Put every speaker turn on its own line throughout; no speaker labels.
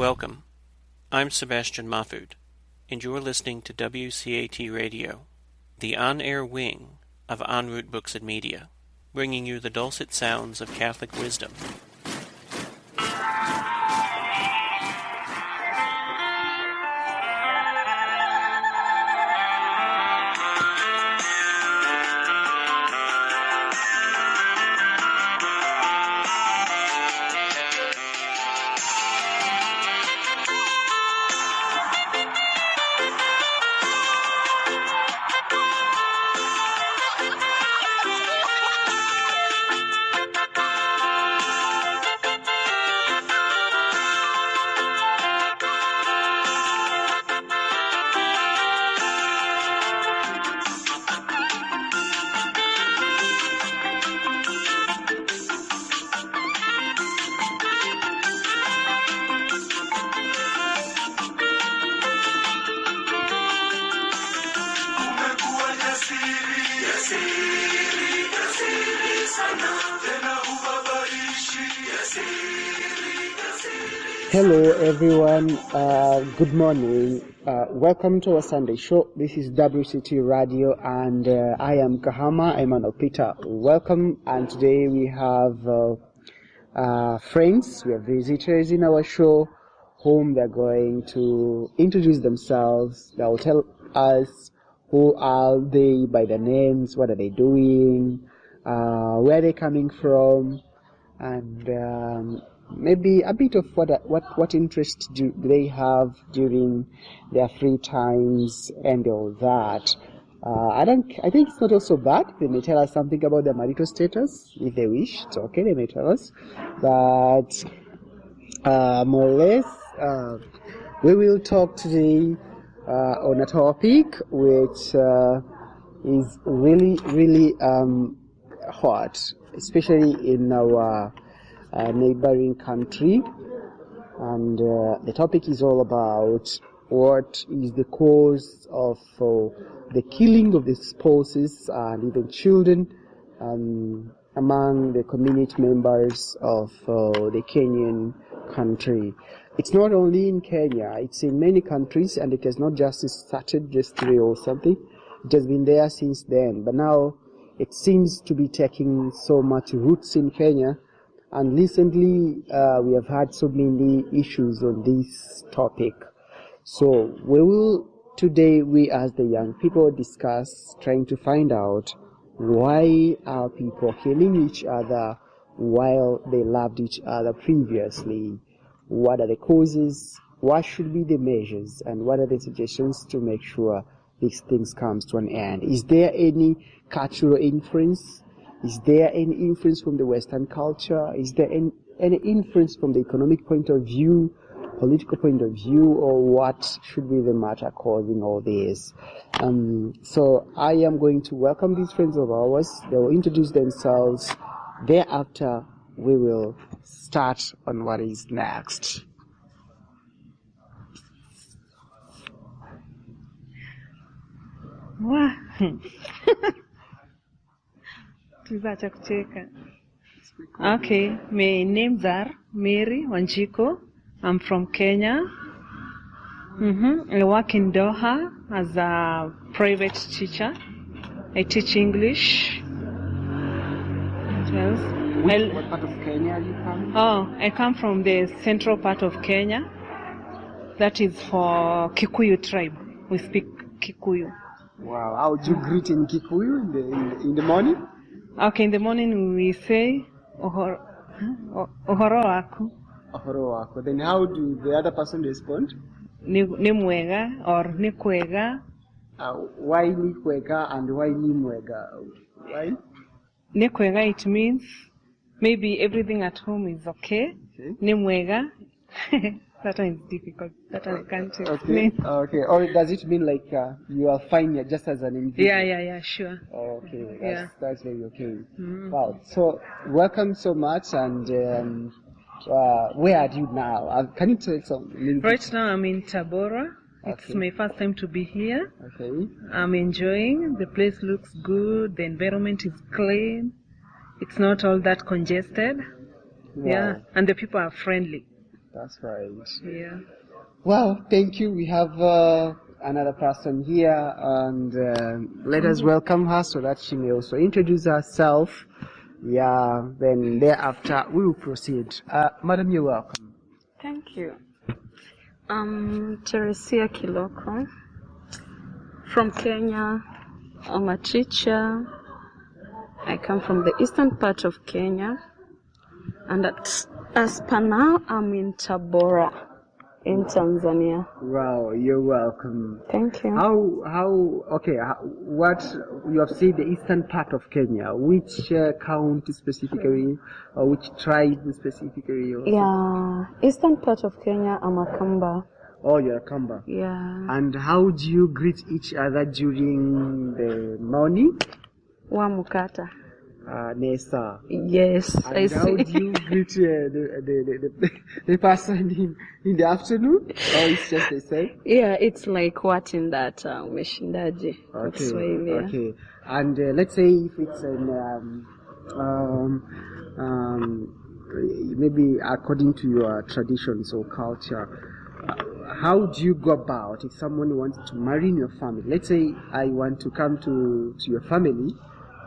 Welcome. I'm Sebastian Mahfood, and you're listening to WCAT Radio, the on-air wing of En Route Books and Media, bringing you the dulcet sounds of Catholic wisdom.
Hello everyone, good morning. Welcome to our Sunday show. This is WCT Radio and I am Kahama, I'm Peter. Welcome, and today we have friends, we have visitors in our show whom they're going to introduce themselves. They will tell us who are they by their names, what are they doing, where are they coming from, and maybe a bit of what interest do they have during their free times and all that. I think it's not also bad. They may tell us something about their marital status if they wish. It's okay, they may tell us. But more or less, we will talk today on a topic which is really hot, especially in our neighboring country, and the topic is all about what is the cause of the killing of the spouses and even children among the community members of the Kenyan country. It's not only in Kenya, it's in many countries, and it has not just started just today or something. It has been there since then, but now it seems to be taking so much roots in Kenya. And recently, we have had so many issues on this topic. So today we as the young people discuss trying to find out why are people killing each other while they loved each other previously? What are the causes? What should be the measures? And what are the suggestions to make sure these things comes to an end? Is there any cultural influence? Is there any influence from the Western culture? Is there any influence from the economic point of view, political point of view, or what should be the matter causing all this? So I am going to welcome these friends of ours. They will introduce themselves. Thereafter, we will start on what is next.
Wow. Okay, my names are Mary Wanjiko. I'm from Kenya. I work in Doha as a private teacher. I teach English.
What part of Kenya are you from?
Oh, I come from the central part of Kenya. That is for Kikuyu tribe. We speak Kikuyu.
Wow, how would you greet in Kikuyu in the morning?
Okay, in the morning we say ohoro aku.
Ohoro aku. Then how do the other person respond?
Ni mwega or ni kwega.
Why ni kwega and why ni mwega? Why?
Ni kwega, it means maybe everything at home is okay. Ni mwega. That one is difficult. That one I can't explain.
Okay. Or does it mean like you are fine just as an individual?
Yeah, sure.
Okay, that's very okay. Wow. So welcome so much, and where are you now? Can you tell some?
Right now I'm in Tabora. It's my first time to be here.
Okay.
I'm enjoying. The place looks good. The environment is clean. It's not all that congested.
Wow.
Yeah, and the people are friendly.
That's right.
Yeah.
Well, thank you. We have another person here, and let us welcome her so that she may also introduce herself. Yeah, then thereafter we will proceed. Madam, you're welcome.
Thank you. Teresa Kiloko from Kenya. I'm a teacher. I come from the eastern part of Kenya, and as per now, I'm in Tabora, in Tanzania.
Wow, you're welcome.
Thank you.
What you have said, the eastern part of Kenya, which county specifically, or which tribe specifically? Or
Yeah, eastern part of Kenya, I'm a Kamba.
Oh, you're a Kamba.
Yeah.
And how do you greet each other during the morning?
Wa Mukata.
Nesa.
Yes,
And
I
how
see.
do you greet the person in the afternoon? Or it's just the same?
Yeah, it's like what in that umeshindaje kwa Kiswahili. Yeah.
Okay. And let's say if it's maybe according to your traditions or culture, how do you go about if someone wants to marry in your family? Let's say I want to come to your family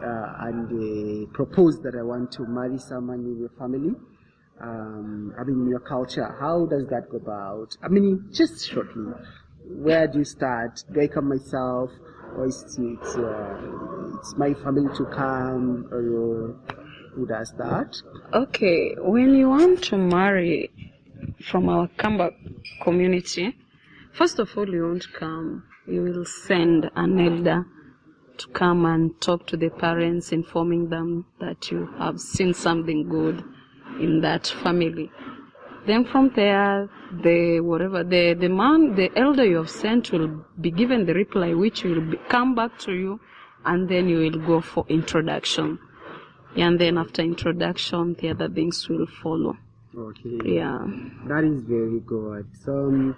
and propose that I want to marry someone in your family. In your culture, how does that go about? Just shortly, where do you start? Do I come myself, or it's my family to come, or who does that?
Okay, when you want to marry from our Kamba community, first of all, you won't come. You will send an elder to come and talk to the parents, informing them that you have seen something good in that family. Then from there, the elder you have sent will be given the reply, which will come back to you, and then you will go for introduction. And then after introduction, the other things will follow.
Okay.
Yeah.
That is very good. So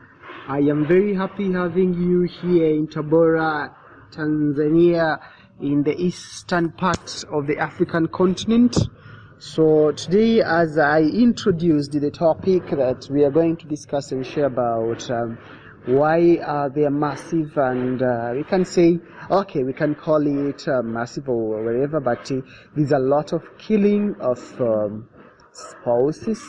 I am very happy having you here in Tabora, Tanzania, in the eastern part of the African continent. So today, as I introduced the topic that we are going to discuss and share about, why are they massive, and we can say, okay, we can call it massive or whatever, but there's a lot of killing of spouses.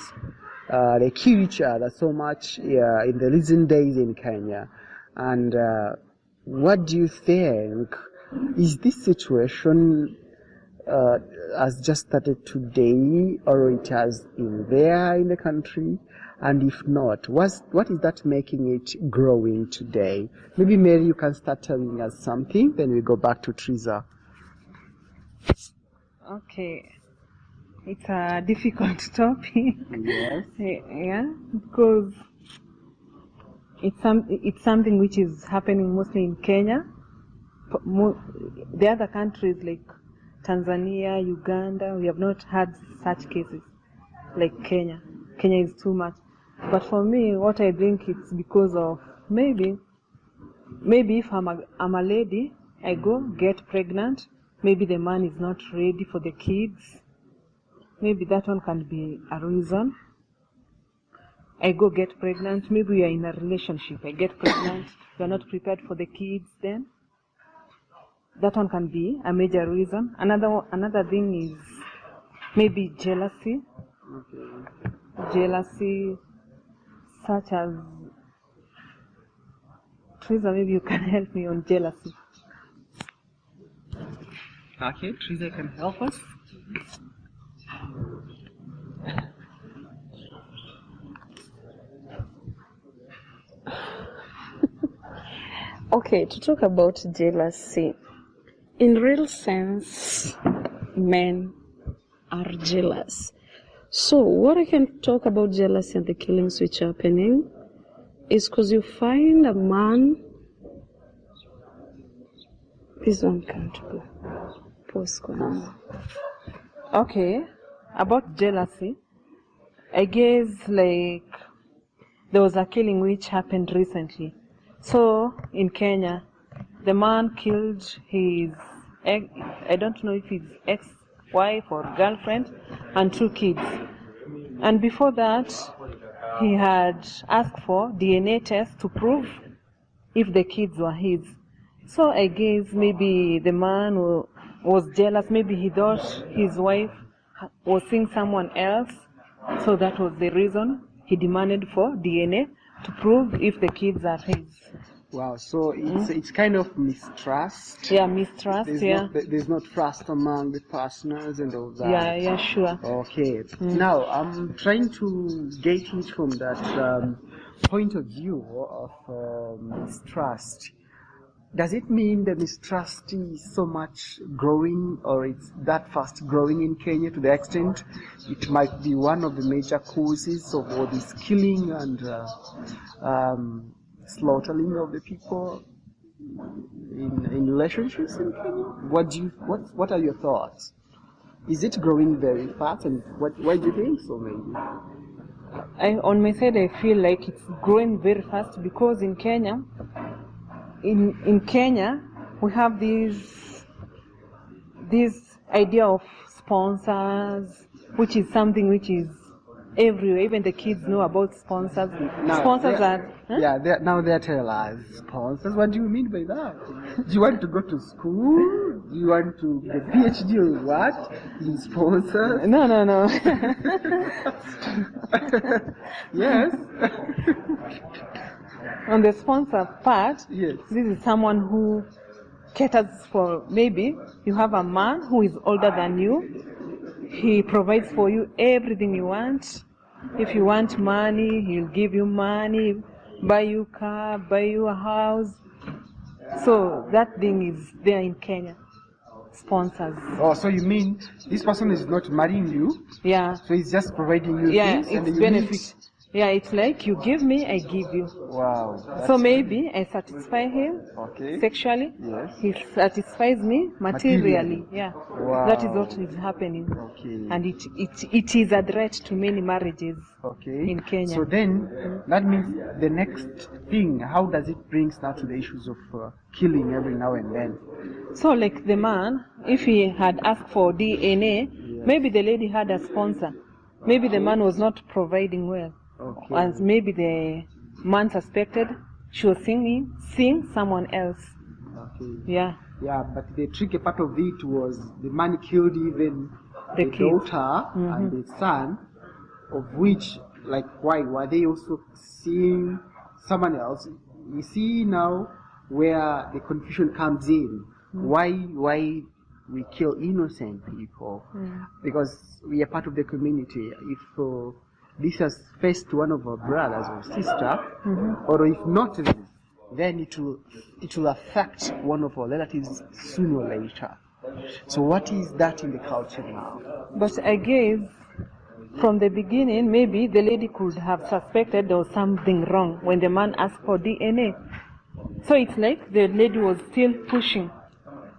They kill each other so much in the recent days in Kenya. And what do you think? Is this situation has just started today, or it has been there in the country? And if not, what is that making it growing today? Maybe Mary, you can start telling us something, then we go back to Teresa.
Okay. It's a difficult topic.
Yes.
Yeah, because it's something which is happening mostly in Kenya. The other countries like Tanzania, Uganda, we have not had such cases like Kenya. Kenya is too much. But for me, what I think it's because of maybe if I'm a lady, I go get pregnant. Maybe the man is not ready for the kids. Maybe that one can be a reason. I go get pregnant. Maybe you are in a relationship. I get pregnant. You are not prepared for the kids then. That one can be a major reason. Another thing is maybe jealousy.
Okay.
Jealousy, such as Teresa, maybe you can help me on jealousy.
Okay, Teresa can help us.
Okay, to talk about jealousy. In real sense, men are jealous. So what I can talk about jealousy and the killings which are happening is because you find a man. This one can't go. Postcode.
Okay, about jealousy, I guess like there was a killing which happened recently. So in Kenya, the man killed his I don't know if his ex-wife or girlfriend and 2 kids. And before that, he had asked for DNA tests to prove if the kids were his. So I guess maybe the man was jealous. Maybe he thought his wife was seeing someone else. So that was the reason he demanded for DNA to prove if the kids are his.
Wow, so it's kind of mistrust.
Yeah, mistrust,
There's not trust among the partners and all that.
Yeah, sure.
Okay. Now, I'm trying to get it from that point of view of mistrust. Does it mean the mistrust is so much growing, or it's that fast growing in Kenya to the extent it might be one of the major causes of all this killing and slaughtering of the people in relationships in Kenya? What are your thoughts? Is it growing very fast, and why do you think so? Maybe
on my side, I feel like it's growing very fast because in Kenya. In Kenya, we have this idea of sponsors, which is something which is everywhere. Even the kids know about sponsors. Sponsors are... Huh?
Yeah, now they're telling us sponsors. What do you mean by that? Do you want to go to school? Do you want to get PhD or what? In sponsors?
No.
Yes.
On the sponsor part,
yes.
This is someone who caters for, maybe you have a man who is older than you. He provides for you everything you want. If you want money, he'll give you money, buy you a car, buy you a house. So that thing is there in Kenya. Sponsors.
Oh, so you mean this person is not marrying you?
Yeah.
So he's just providing you things and
it's
you
benefit. Yeah, it's like you give me, I give you.
Wow.
So maybe I satisfy him sexually.
Yes.
He satisfies me materially. Yeah.
Wow.
That is what is happening.
Okay.
And it is a threat to many marriages in Kenya.
So then that means the next thing, how does it bring us to the issues of killing every now and then?
So like the man, if he had asked for DNA, maybe the lady had a sponsor. Maybe the man was not providing well.
Okay.
And maybe the man suspected she was seeing someone else.
Okay.
Yeah.
Yeah, but the tricky part of it was the man killed even the daughter and the son, of which, like, why were they also seeing someone else? You see now where the confusion comes in. Why we kill innocent people? Because we are part of the community. If this has faced one of our brothers or sister, or if not this, then it will affect one of our relatives sooner or later. So what is that in the culture now?
But I guess from the beginning, maybe the lady could have suspected there was something wrong when the man asked for DNA. So it's like the lady was still pushing.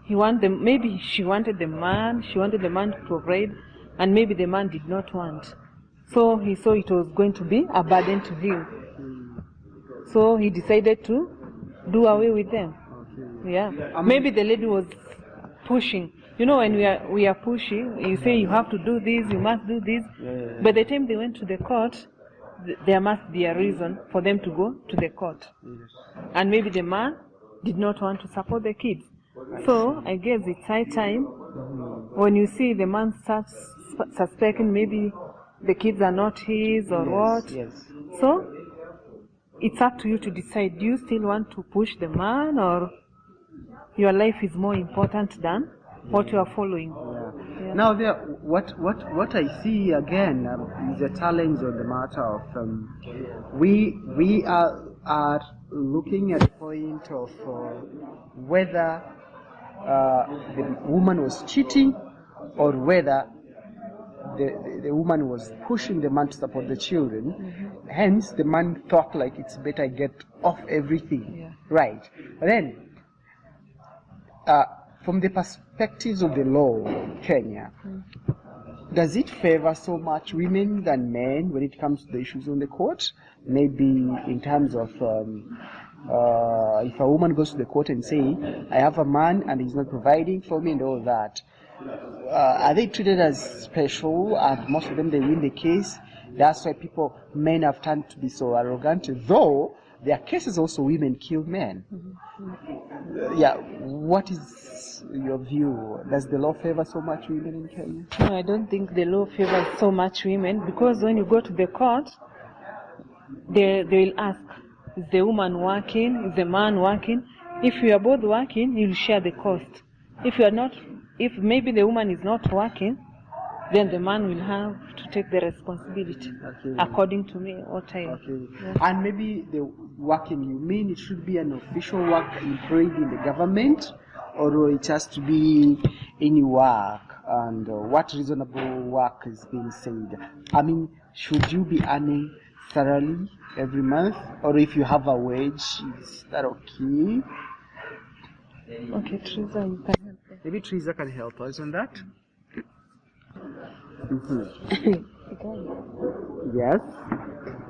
Maybe she wanted the man to provide, and maybe the man did not want. So he saw it was going to be a burden to him. So he decided to do away with them. Yeah. Maybe the lady was pushing. You know, when we are pushing, you say you have to do this, you must do this. By the time they went to the court, there must be a reason for them to go to the court. And maybe the man did not want to support the kids. So I guess it's high time when you see the man starts suspecting maybe the kids are not his or what. So it's up to you to decide, do you still want to push the man, or your life is more important than what you are following?
Now what I see again is a challenge on the matter of we are looking at the point of whether the woman was cheating or whether the woman was pushing the man to support the children. Hence, the man thought like it's better get off everything. Right. But then, from the perspectives of the law in Kenya, does it favor so much women than men when it comes to the issues on the court? Maybe in terms of if a woman goes to the court and say, I have a man and he's not providing for me and all that, are they treated as special, and most of them they win the case? That's why men have turned to be so arrogant, though there are cases also women kill men. What is your view? Does the law favor so much women in Kenya?
No, I don't think the law favors so much women, because when you go to the court, they will ask, is the woman working? Is the man working? If you are both working, you'll share the cost. If maybe the woman is not working, then the man will have to take the responsibility, according to me.
And maybe the working, you mean it should be an official work employed in the government, or it has to be any work? And what reasonable work is being said? I mean, should you be earning thoroughly every month, or if you have a wage, is that okay?
Okay, Teresa, you can help.
Maybe Teresa can help us on that. Yes.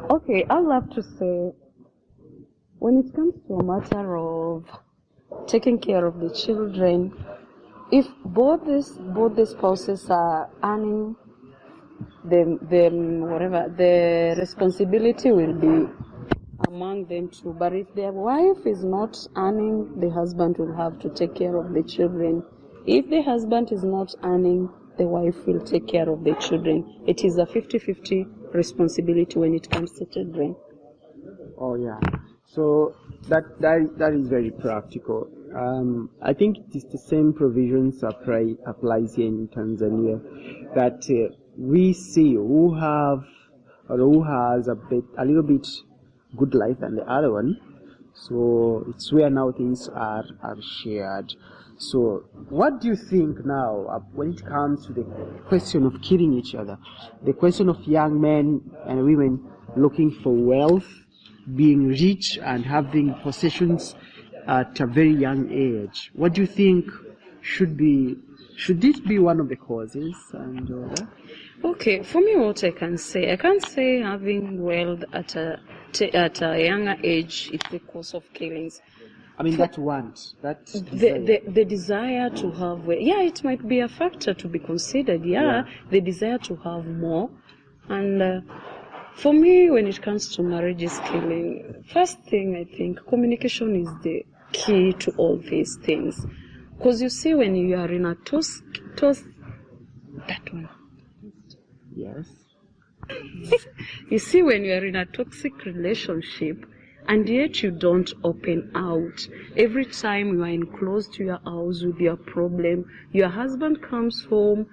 Okay, I'd love to say, when it comes to a matter of taking care of the children, if both the spouses are earning, the responsibility will be among them too. But if their wife is not earning, the husband will have to take care of the children. If the husband is not earning, the wife will take care of the children. It is a 50-50 responsibility when it comes to children.
Oh yeah. So that is very practical. I think it is the same provisions applies here in Tanzania, that we see who has a little bit good life than the other one. So it's where now things are shared. So what do you think now when it comes to the question of killing each other, the question of young men and women looking for wealth, being rich and having possessions at a very young age? What do you think should this be one of the causes?
Okay, for me, what I can't say having wealth at a younger age is the cause of killings.
I mean, the
desire to have, it might be a factor to be considered. The desire to have more. And for me, when it comes to marriages killing, first thing I think communication is the key to all these things. Because you see, when you are in a
Yes.
You see, when you are in a toxic relationship, and yet you don't open out. Every time you are enclosed to your house with your problem, your husband comes home,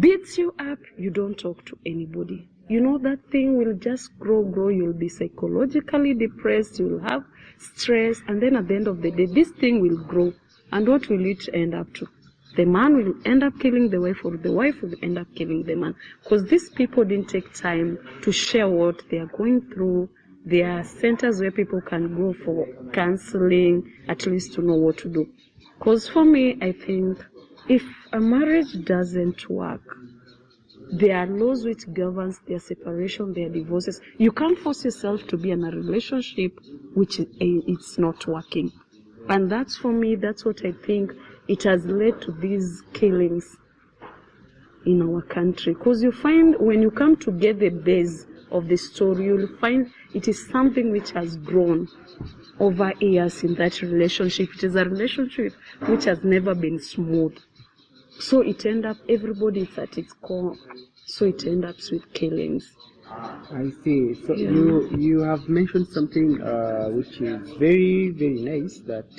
beats you up, you don't talk to anybody. You know, that thing will just grow. You'll be psychologically depressed, you'll have stress, and then at the end of the day, this thing will grow. And what will it end up to? The man will end up killing the wife, or the wife will end up killing the man. Because these people didn't take time to share what they are going through. There are centers where people can go for counseling, at least to know what to do. Because for me, I think if a marriage doesn't work, there are laws which governs their separation, their divorces. You can't force yourself to be in a relationship which it's not working. And that's, for me, that's what I think it has led to these killings in our country. Because you find when you come to get the base of the story, you'll find it is something which has grown over years in that relationship. It is a relationship which has never been smooth. So it ends up, everybody is at its core, so it ends up with killings.
I see. So you have mentioned something which is very, very nice, that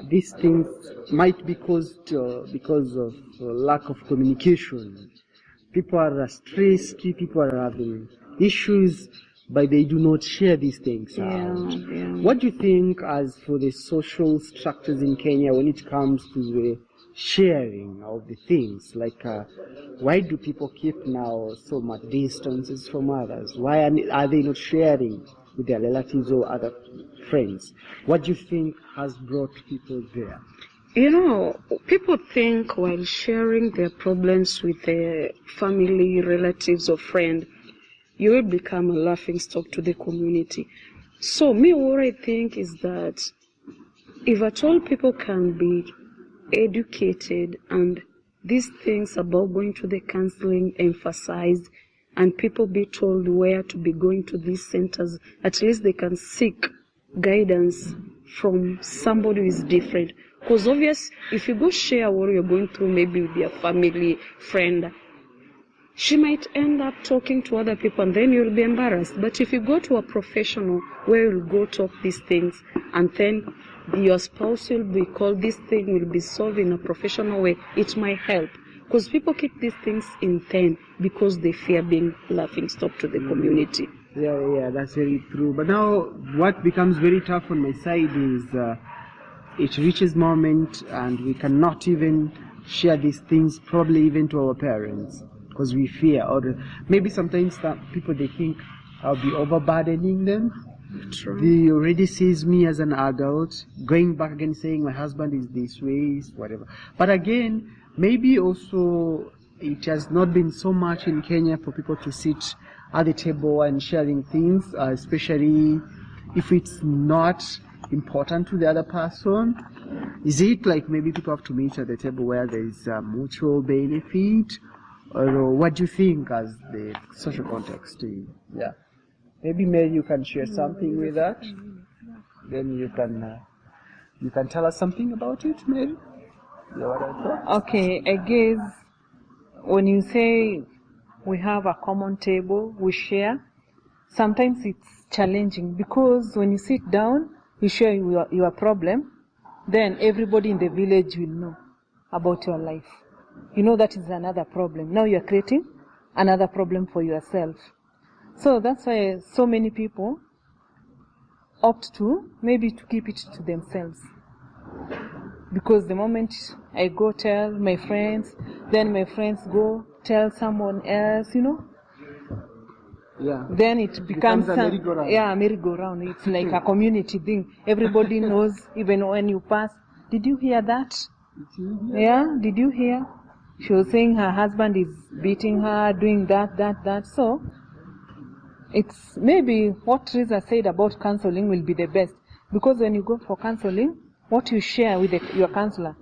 these things might be caused because of lack of communication. People are stressed, people are having issues, but they do not share these things out. What do you think as for the social structures in Kenya when it comes to the sharing of the things? Like, why do people keep now so much distances from others? Why are they not sharing with their relatives or other friends? What do you think has brought people there?
You know, people think while sharing their problems with their family, relatives, or friends, you will become a laughingstock to the community. So me, what I think is that if at all people can be educated and these things about going to the counseling emphasized, and people be told where to be going to these centers. At least they can seek guidance from somebody who is different. Because obvious, if you go share what you're going through, maybe with your family, friend, she might end up talking to other people and then you'll be embarrassed. But if you go to a professional where you'll go talk these things and then your spouse will be called, this thing will be solved in a professional way, it might help. Because people keep these things in them because they fear being laughingstock to the community.
Yeah, that's very true. But now what becomes very tough on my side is it reaches moment and we cannot even share these things probably even to our parents because we fear, or maybe sometimes that people, they think I'll be overburdening them.
True.
They already sees me as an adult, going back again saying my husband is this way, whatever. But again, maybe also it has not been so much in Kenya for people to sit at the table and sharing things, especially if it's not important to the other person. Is it like maybe people have to meet at the table where there is a mutual benefit? Or what do you think as the social context? Yeah. Maybe Mary, you can share something with that. Then you can tell us something about it, Mary. Yeah, what I thought.
Okay, I guess when you say we have a common table, we share, sometimes it's challenging because when you sit down, you share your problem, then everybody in the village will know about your life. You know that is another problem. Now you are creating another problem for yourself. So that's why so many people opt to maybe to keep it to themselves. Because the moment I go tell my friends, then my friends go tell someone else,
Yeah.
Then it becomes
a merry-go-round.
Yeah, a merry-go-round. It's like a community thing. Everybody knows, even when you pass. Did you hear that? Yeah, did you hear? She was saying her husband is beating her, doing that. So, it's maybe what Teresa said about counseling will be the best. Because when you go for counseling, what you share with your counselor,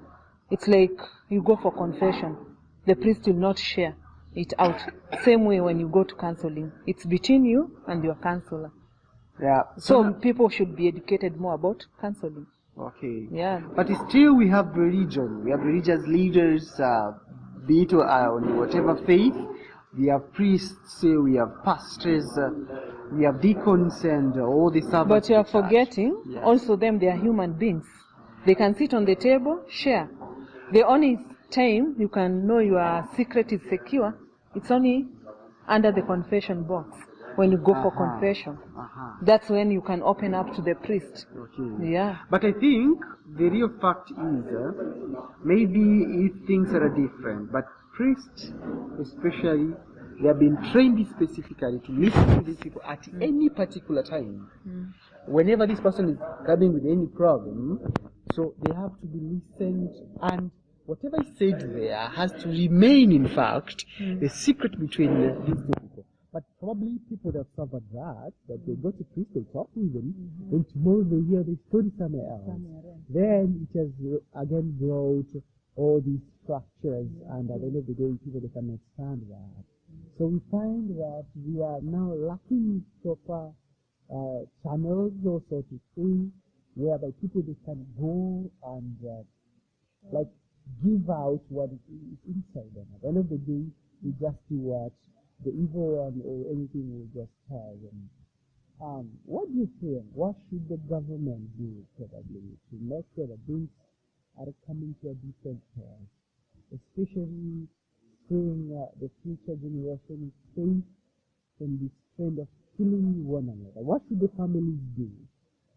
it's like you go for confession. The priest will not share it out. Same way when you go to counseling. It's between you and your counselor.
Yeah.
So people should be educated more about counseling.
Okay.
Yeah.
But still we have religion. We have religious leaders, be it on whatever faith. We have priests, we have pastors, we have deacons and all the servants.
But you are forgetting, also them, they are human beings. They can sit on the table, share. The only time you can know your secret is secure, it's only under the confession box. When you go for confession, that's when you can open up to the priest.
Okay.
Yeah.
But I think the real fact is, maybe if things are different, but priests especially, they have been trained specifically to listen to these people at any particular time. Whenever this person is coming with any problem, so they have to be listened, and whatever is said there has to remain, in fact, the secret between these two people. But probably people that have suffered that they go to priest, they talk with them, and tomorrow they hear the story somewhere else. Then it has again brought all these structures, and at the end of the day, people, they cannot stand that. So we find that we are now lacking proper channels, or so to say, whereby people, they can go and give out what is inside them. At the end of the day, we just see what the evil one or anything will just tell them. What do you think? What should the government do, probably, to make sure that things are coming to a different path, especially seeing the future generation safe from this trend of killing one another? What should the families do?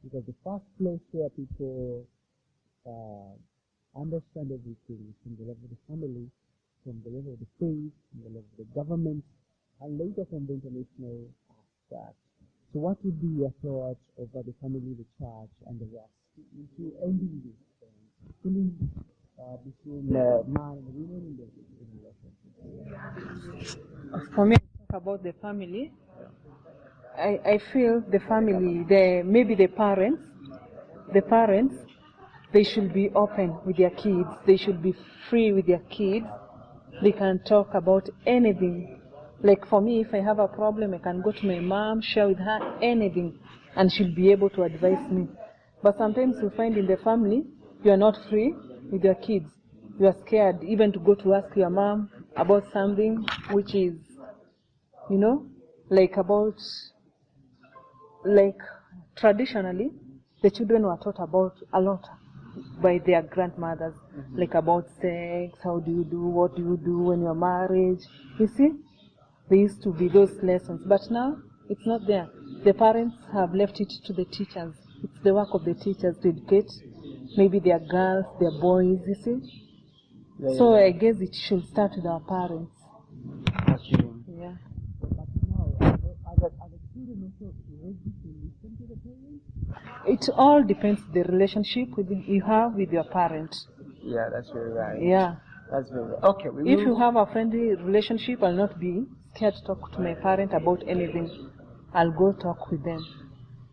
Because the first place where people understand everything is from the level of the family, from the level of the faith, from the level of the government, and later from the international aspect. So what would be your thoughts over the family, the church, and the rest into ending this killing between man and women in the relationship?
For me, talk about the family. I feel the family, maybe the parents, they should be open with their kids. They should be free with their kids. They can talk about anything. Like for me, if I have a problem, I can go to my mom, share with her anything, and she'll be able to advise me. But sometimes you find in the family, you are not free with your kids. You are scared even to go to ask your mom about something which is, like traditionally, the children were taught about a lot by their grandmothers, like about sex, how do you do, what do you do when you're married. You see, there used to be those lessons, but now it's not there. The parents have left it to the teachers. It's the work of the teachers to educate maybe their girls, their boys, you see.
Yeah,
So
yeah.
I guess it should start with our parents.
Okay.
Yeah. It all depends the relationship you have with your parent.
Yeah, that's very right.
Yeah.
That's very right. Okay.
If you have a friendly relationship, I'll not be scared to talk to my parent about anything. I'll go talk with them.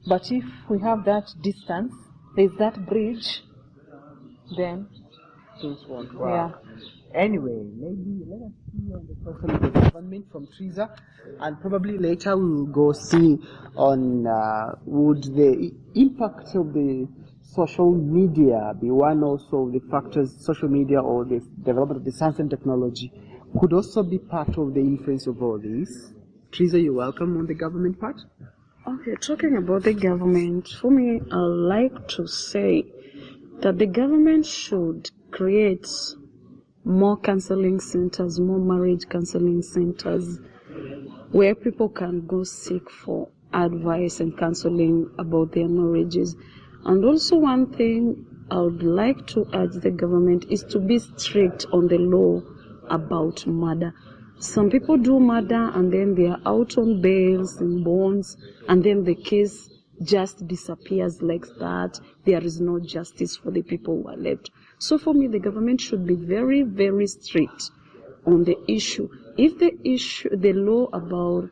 But if we have that distance, there's that bridge, then
things won't
yeah.
work. Anyway, maybe let us see on the question of the government from Teresa, and probably later we will go see on would the impact of the social media be one also of the factors, social media or the development of the science and technology could also be part of the influence of all this. Teresa, you're welcome on the government part.
Okay, talking about the government, for me, I like to say that the government should create more counseling centers, more marriage counseling centers, where people can go seek for advice and counseling about their marriages. And also one thing I would like to urge the government is to be strict on the law about murder. Some people do murder and then they are out on bails and bonds, and then the case just disappears like that. There is no justice for the people who are left. So for me, the government should be very, very strict on the issue. If the law about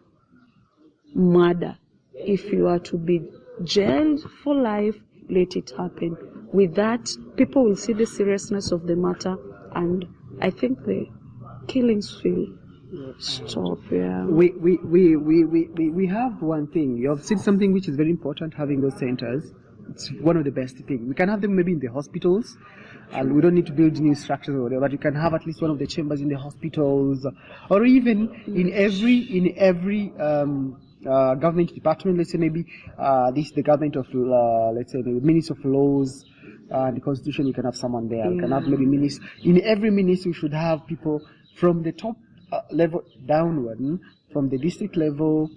murder, if you are to be jailed for life, let it happen. With that, people will see the seriousness of the matter, and I think the killings will stop. Yeah.
We have one thing. You have said something which is very important, having those centers. It's one of the best things. We can have them maybe in the hospitals, and we don't need to build new structures or whatever, but you can have at least one of the chambers in the hospitals, or even in every government department. Let's say maybe this is the government of, let's say the Ministry of Laws, the Constitution, you can have someone there. You can have maybe ministers. In every ministry, we should have people from the top level downward, from the district level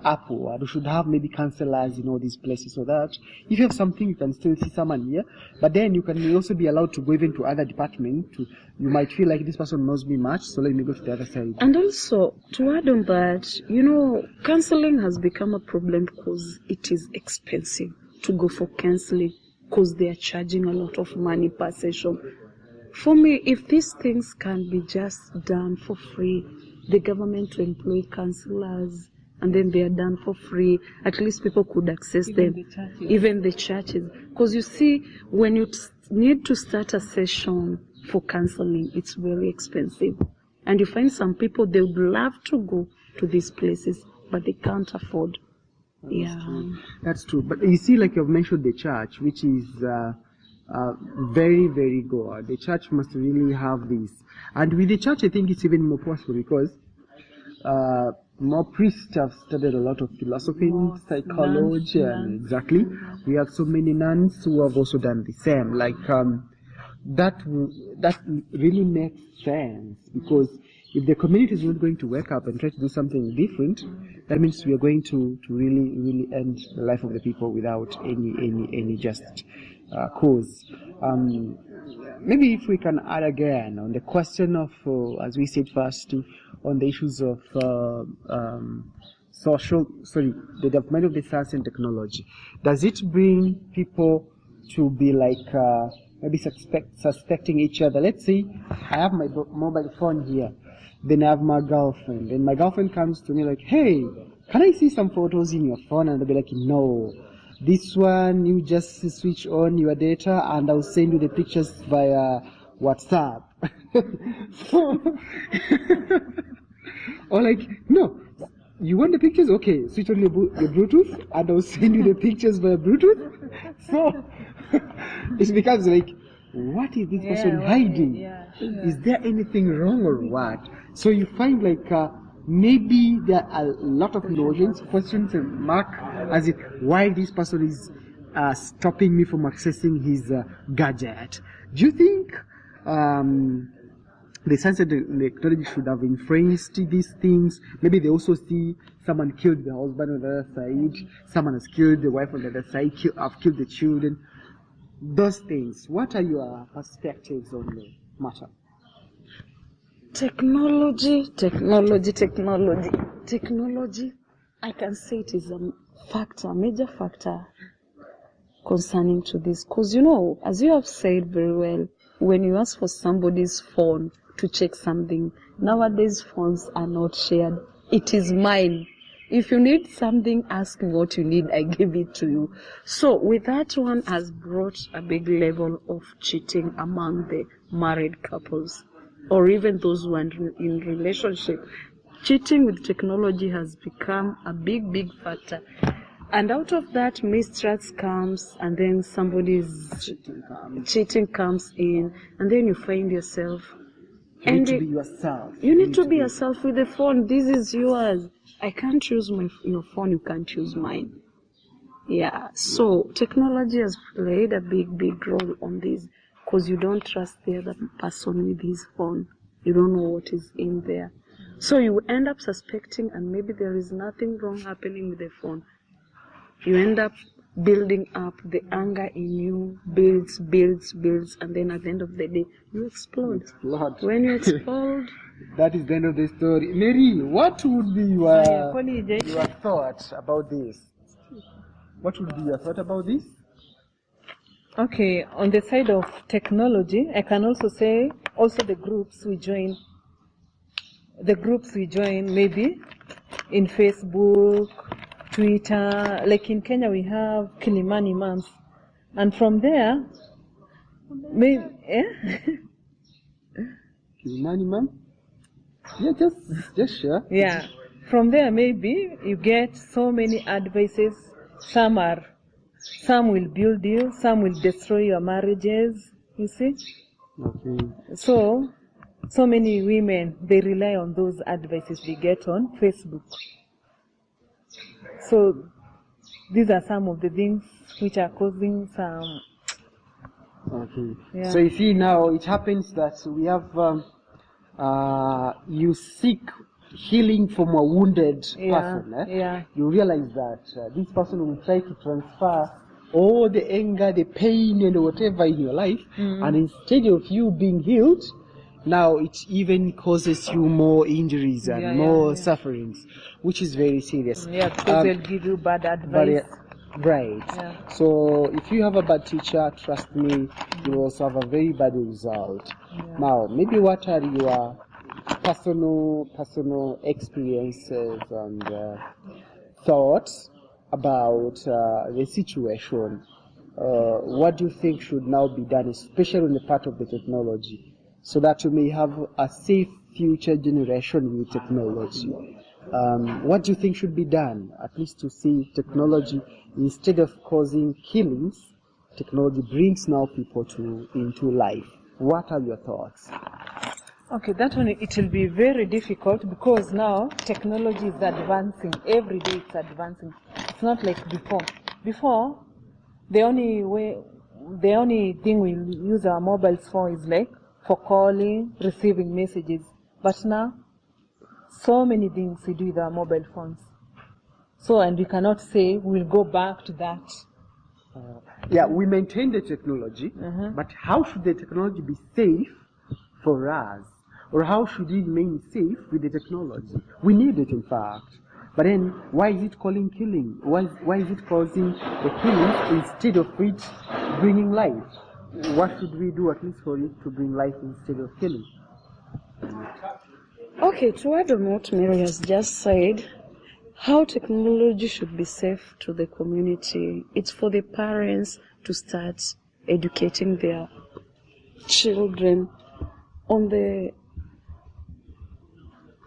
upward. We should have maybe councillors in all these places, so that if you have something, you can still see someone here, but then you can also be allowed to go even to other departments. You might feel like this person knows me much, so let me go to the other side.
And also, to add on that, counseling has become a problem because it is expensive to go for counseling, because they are charging a lot of money per session. For me, if these things can be just done for free, the government to employ counselors, and then they are done for free, at least people could access them, even the churches. Because you see, when you need to start a session for counseling, it's very expensive. And you find some people, they would love to go to these places, but they can't afford.
That's true. But you see, like you've mentioned the church, which is very, very good. The church must really have this. And with the church, I think it's even more possible because more priests have studied a lot of philosophy, psychology, and exactly. We have so many nuns who have also done the same. Like that really makes sense, because if the community is not going to wake up and try to do something different, that means we are going to really, really end the life of the people without any just cause. Maybe if we can add again on the question of, as we said first, on the issues of the development of the science and technology. Does it bring people to be like maybe suspecting each other? Let's say I have my mobile phone here, then I have my girlfriend, and my girlfriend comes to me like, hey, can I see some photos in your phone? And I'll be like, no. This one, you just switch on your data and I'll send you the pictures via what's up? So, or like, no, you want the pictures? Okay, switch on your Bluetooth, and I'll send you the pictures via Bluetooth. So, it becomes like, what is this person hiding? Is there anything wrong or what? So you find like, maybe there are a lot of notions, questions mark, as if why this person is stopping me from accessing his gadget. Do you think the science and the technology should have influenced these things? Maybe they also see someone killed the husband on the other side, someone has killed the wife on the other side, have killed the children. Those things. What are your perspectives on the matter?
Technology, I can say it is a major factor concerning to this. Because, as you have said very well, when you ask for somebody's phone to check something, nowadays phones are not shared. It is mine. If you need something, ask me what you need, I give it to you. So with that one has brought a big level of cheating among the married couples, or even those who are in relationship. Cheating with technology has become a big, big factor. And out of that, mistrust comes, and then somebody's cheating comes in, and then you find yourself.
You need to be yourself.
You need to be yourself with the phone. This is yours. I can't use your phone, you can't use mine. Yeah, so technology has played a big, big role on this, because you don't trust the other person with his phone. You don't know what is in there. So you end up suspecting, and maybe there is nothing wrong happening with the phone. You end up building up, the anger in you builds, and then at the end of the day, you explode. When you explode,
that is the end of the story. Mary, what would be your thought about this? What would be your thought about this?
Okay, on the side of technology, I can also say, the groups we join. The groups we join, maybe in Facebook, Twitter. Like in Kenya, we have Kilimani Month, and from there, maybe
Kilimani Month. Yeah, just share.
Yeah, from there maybe you get so many advices. Some will build you, some will destroy your marriages. You see.
Okay.
So many women, they rely on those advices they get on Facebook. So these are some of the things which are causing some.
Okay.
Yeah.
So you see now it happens that we have you seek healing from a wounded person.
Yeah.
You realize that this person will try to transfer all the anger, the pain, and whatever in your life, and instead of you being healed, now it even causes you more injuries and more sufferings, which is very serious.
Yeah, because they'll give you bad advice.
Right. Yeah. So if you have a bad teacher, trust me, you will also have a very bad result. Yeah. Now, maybe what are your personal experiences and thoughts about the situation? What do you think should now be done, especially on the part of the technology, so that you may have a safe future generation with technology? What do you think should be done, at least to see technology, instead of causing killings, technology brings now people into life? What are your thoughts?
Okay, that one, it will be very difficult, because now technology is advancing. Every day it's advancing. It's not like before. Before, the only thing we use our mobiles for is like for calling, receiving messages. But now, so many things we do with our mobile phones. And we cannot say we'll go back to that.
We maintain the technology, but how should the technology be safe for us? Or how should it remain safe with the technology? We need it, in fact. But then, why is it calling killing? Why is it causing the killing instead of it bringing life? What should we do, at least for it to bring life instead of killing?
Okay, to add on what Mary has just said, how technology should be safe to the community, it's for the parents to start educating their children on the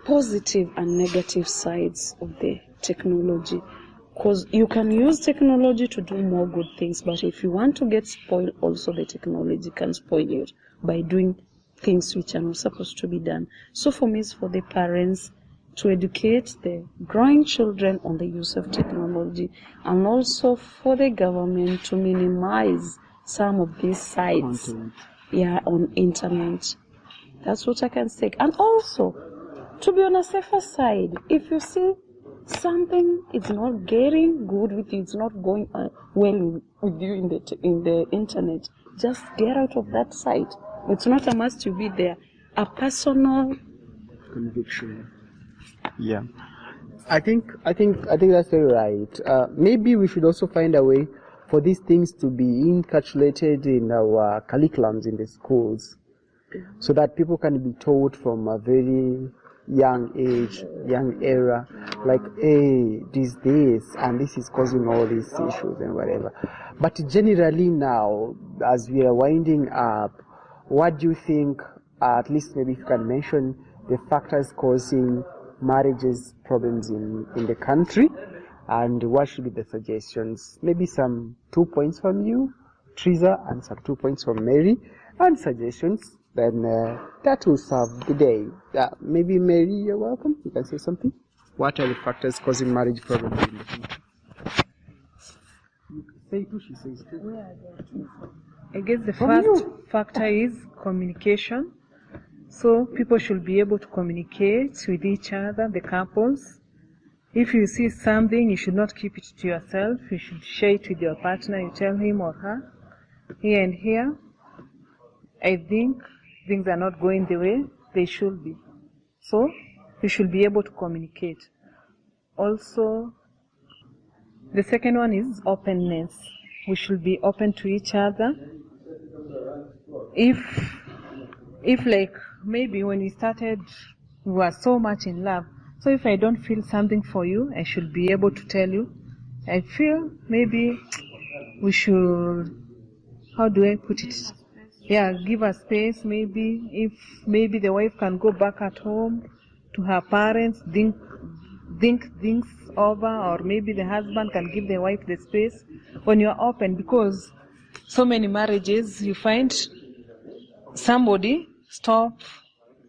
positive and negative sides of the technology. Because you can use technology to do more good things, but if you want to get spoiled, also the technology can spoil you by doing things which are not supposed to be done. So for me, it's for the parents to educate the growing children on the use of technology, and also for the government to minimize some of these sites on internet. That's what I can say. And also, to be on a safer side, if you see something is not getting good with you, it's not going well with you in the internet, just get out of that site. It's not a must to be there. A personal
conviction. Yeah, I think that's very right. Maybe we should also find a way for these things to be encapsulated in our curriculums in the schools, so that people can be taught from a very young age, young era, like, hey, this, and this is causing all these issues and whatever. But generally now, as we are winding up, what do you think, at least maybe if you can mention the factors causing marriages problems in the country, and what should be the suggestions? Maybe some 2 points from you, Teresa, and some 2 points from Mary, and suggestions. Then that will serve the day. Maybe Mary, you're welcome. You can say something. What are the factors causing marriage problems in the country? You say two, she says two.
I guess the first factor is communication. So people should be able to communicate with each other, the couples. If you see something, you should not keep it to yourself. You should share it with your partner. You tell him or her, here and here, I think things are not going the way they should be. So you should be able to communicate. Also, the second one is openness. We should be open to each other. If like maybe when we started, we were so much in love. So if I don't feel something for you, I should be able to tell you. I feel maybe we should, how do I put it? Yeah, give her space. Maybe if maybe the wife can go back at home to her parents, think things over, or maybe the husband can give the wife the space when you're open, because so many marriages you find somebody stop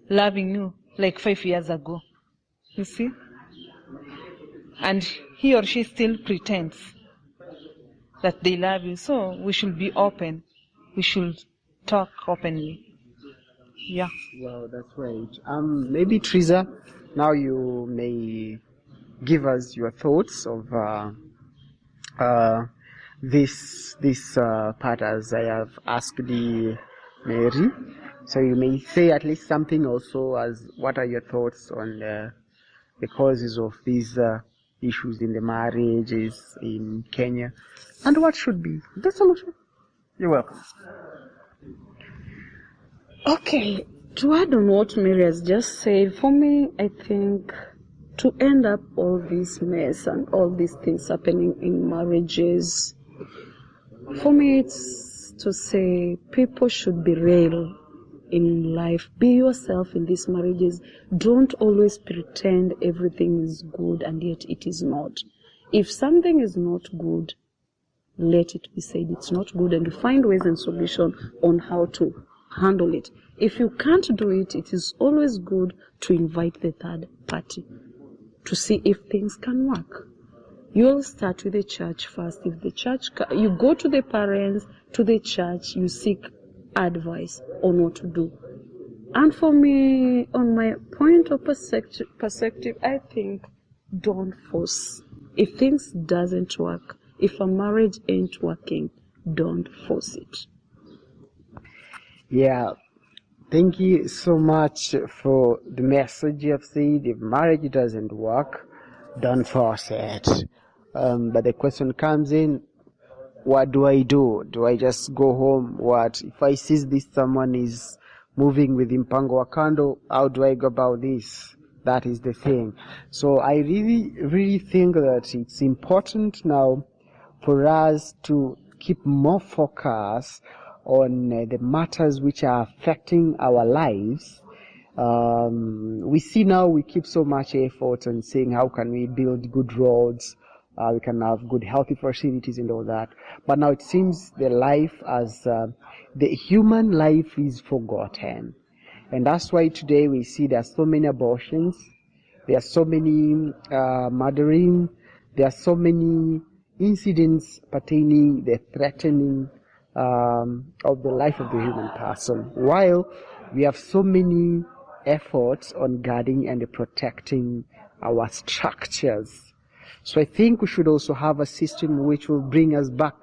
loving you like 5 years ago, you see, and he or she still pretends that they love you. So we should be open. We should talk openly. Yeah.
Wow, that's right. Maybe Teresa, now you may give us your thoughts of this part, as I have asked the Mary. So you may say at least something also, as what are your thoughts on the causes of these issues in the marriages in Kenya, and what should be the solution? You're welcome.
Okay, to add on what Mary has just said, for me, I think to end up all this mess and all these things happening in marriages, for me it's to say people should be real in life. Be yourself in these marriages. Don't always pretend everything is good and yet it is not. If something is not good, let it be said it's not good, and find ways and solutions on how to handle it. If you can't do it, it is always good to invite the third party to see if things can work. You'll start with the church first. If the church, you go to the parents, to the church, you seek advice on what to do. And for me, on my point of perspective, I think don't force. If things doesn't work, if a marriage ain't working, don't force it.
Yeah, thank you so much for the message you have said. If marriage doesn't work, don't force it. But the question comes in, what do I do? Do I just go home? What if I see this someone is moving with Mpango wa Kando? How do I go about this? That is the thing. So I really think that it's important now for us to keep more focus on the matters which are affecting our lives. We see now we keep so much effort on saying how can we build good roads, we can have good healthy facilities and all that. But now it seems the life as the human life is forgotten. And that's why today we see there are so many abortions, there are so many murdering, there are so many incidents pertaining the threatening of the life of the human person, while we have so many efforts on guarding and protecting our structures. So I think we should also have a system which will bring us back,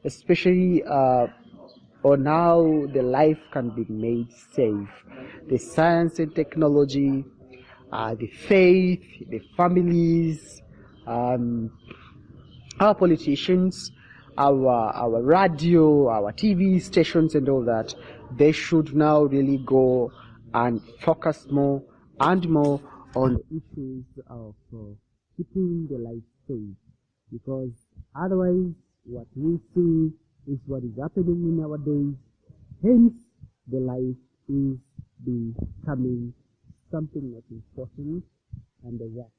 especially on how the life can be made safe. The science and technology, the faith, the families, our politicians, our radio, our TV stations and all that, they should now really go and focus more and more on the issues of keeping the life safe. Because otherwise, what we see is what is happening in our days. Hence, the life is becoming something that is important, and the rest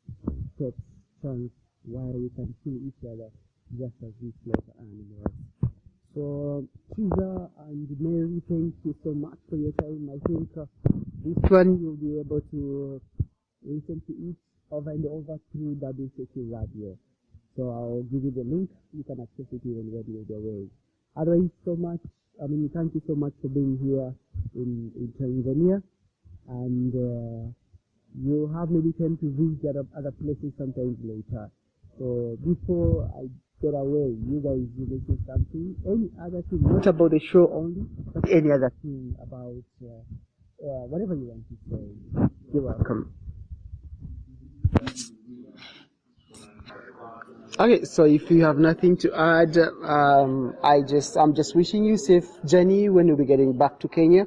takes chance while we can kill each other just as we slaughter animals. So, Caesar and Mary, thank you so much for your time. I think this one you'll be able to listen to it over and over through WCT Radio. So I'll give you the link. You can access it even when you're away. Otherwise, thank you so much for being here in Tanzania. And you'll have maybe time to visit other places sometimes later. So before I get away, you guys will mention something, any other thing, not about the show only, but any other thing about whatever you want to say. You're welcome. Okay, so if you have nothing to add, I'm just wishing you safe journey when you'll be getting back to Kenya.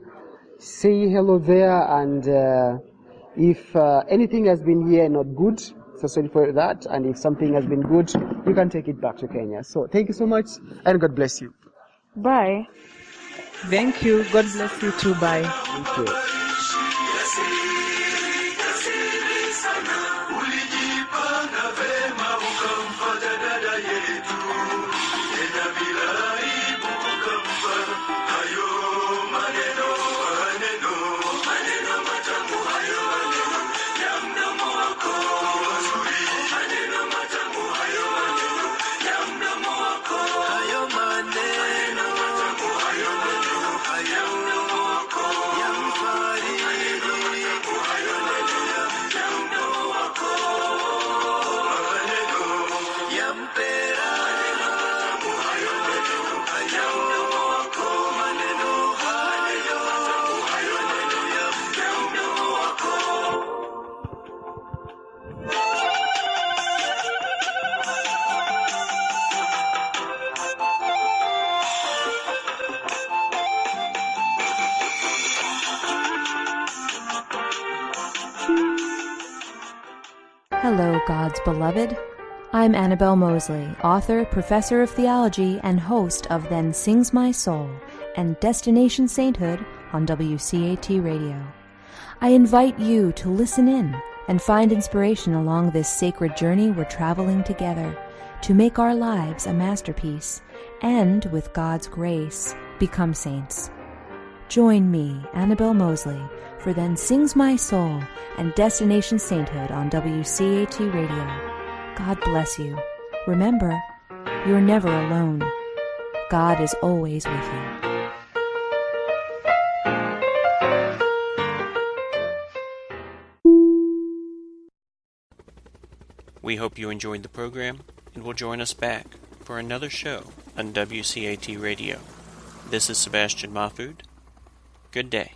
Say hello there, and if anything has been here not good, so sorry for that, and if something has been good, you can take it back to Kenya. So thank you so much, and God bless you.
Bye.
Thank you. God bless you too. Bye.
Thank you.
Hello, God's beloved. I'm Annabelle Mosley, author, professor of theology, and host of Then Sings My Soul and Destination Sainthood on WCAT Radio. I invite you to listen in and find inspiration along this sacred journey we're traveling together to make our lives a masterpiece and, with God's grace, become saints. Join me, Annabelle Mosley, for Then Sings My Soul and Destination Sainthood on WCAT Radio. God bless you. Remember, you're never alone. God is always with you.
We hope you enjoyed the program and will join us back for another show on WCAT Radio. This is Sebastian Mahfood. Good day.